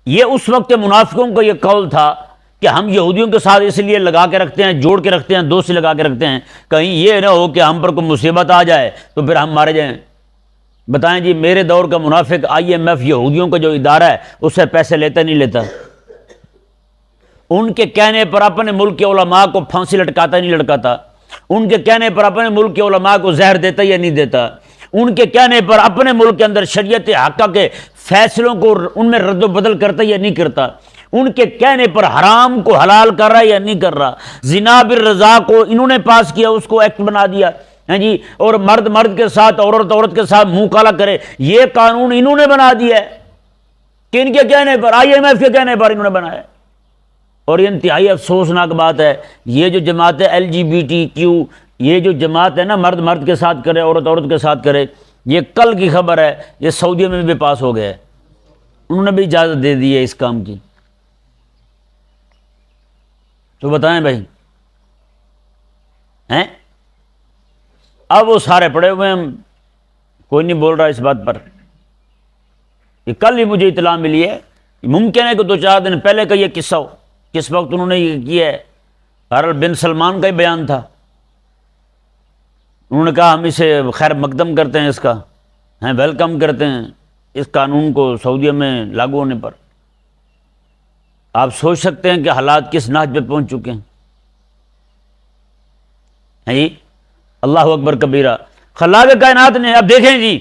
یہ اس وقت منافقوں کا یہ قول تھا کہ ہم یہودیوں کے ساتھ اس لیے لگا کے رکھتے ہیں، جوڑ کے رکھتے ہیں، دوستی لگا کے رکھتے ہیں کہیں یہ نہ ہو کہ ہم پر کوئی مصیبت آ جائے تو پھر ہم مارے جائیں۔ بتائیں جی، میرے دور کا منافق IMF یہودیوں کا جو ادارہ ہے اس سے پیسے لیتا نہیں لیتا؟ ان کے کہنے پر اپنے ملک کے علماء کو پھانسی لٹکاتا نہیں لٹکاتا؟ ان کے کہنے پر اپنے ملک کے علماء کو زہر دیتا یا نہیں دیتا؟ ان کے کہنے پر اپنے ملک کے اندر شریعت حقہ کے فیصلوں کو ان میں رد و بدل کرتا یا نہیں کرتا؟ ان کے کہنے پر حرام کو حلال کر رہا یا نہیں کر رہا؟ زنا بالرضا کو انہوں نے پاس کیا، اس کو ایکٹ بنا دیا ہیں جی، اور مرد مرد کے ساتھ، عورت عورت کے ساتھ منہ کالا کرے، یہ قانون انہوں نے بنا دیا ہے کہ ان کے کہنے پر، IMF کے کہنے پر انہوں نے بنایا۔ اور یہ انتہائی افسوسناک بات ہے، یہ جو جماعت ہے LGBTQ، یہ جو جماعت ہے نا، مرد مرد کے ساتھ کرے، عورت عورت کے ساتھ کرے، یہ کل کی خبر ہے، یہ سعودیہ میں بھی پاس ہو گیا ہے، انہوں نے بھی اجازت دے دی ہے اس کام کی۔ تو بتائیں بھائی، ہیں اب وہ سارے پڑے ہوئے ہیں، کوئی نہیں بول رہا اس بات پر۔ یہ کل ہی مجھے اطلاع ملی ہے، ممکن ہے کہ 2-4 دن پہلے کا یہ قصہ ہو، کس وقت انہوں نے یہ کیا ہے۔ بہرحال بن سلمان کا ہی بیان تھا، انہوں نے کہا ہم اسے خیر مقدم کرتے ہیں، اس کا ویلکم کرتے ہیں اس قانون کو سعودیہ میں لاگو ہونے پر۔ آپ سوچ سکتے ہیں کہ حالات کس نہج پہ پہنچ چکے ہیں جی۔ اللہ اکبر کبیرہ۔ خلاق کائنات نے، اب دیکھیں جی،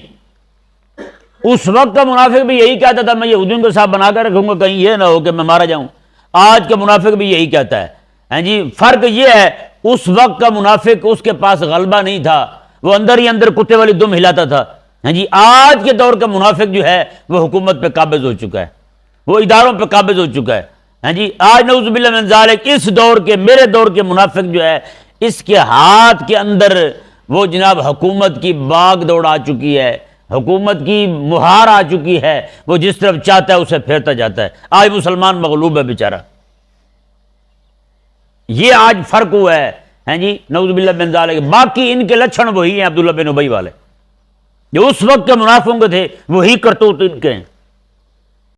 اس وقت کا منافق بھی یہی کہتا تھا میں یہودیوں کے ساتھ بنا کر رکھوں گا، کہیں یہ نہ ہو کہ میں مارا جاؤں۔ آج کا منافق بھی یہی کہتا ہے جی۔ فرق یہ ہے، اس وقت کا منافق اس کے پاس غلبہ نہیں تھا، وہ اندر ہی اندر کتے والی دم ہلاتا تھا جی۔ آج کے دور کا منافق جو ہے وہ حکومت پہ قابض ہو چکا ہے، وہ اداروں پہ قابض ہو چکا ہے جی۔ آج نعوذ باللہ من ذالک اس دور کے، میرے دور کے منافق جو ہے، اس کے ہاتھ کے اندر وہ جناب حکومت کی باغ دوڑ آ چکی ہے، حکومت کی مہار آ چکی ہے، وہ جس طرف چاہتا ہے اسے پھیرتا جاتا ہے۔ آج مسلمان مغلوب ہے بیچارہ، یہ آج فرق ہوا ہے جی، نعوذ باللہ من ذالک۔ باقی ان کے لچھن وہی ہیں عبداللہ بن ابی والے، جو اس وقت کے منافقوں کے تھے، وہی کرتوت ان کے ہیں۔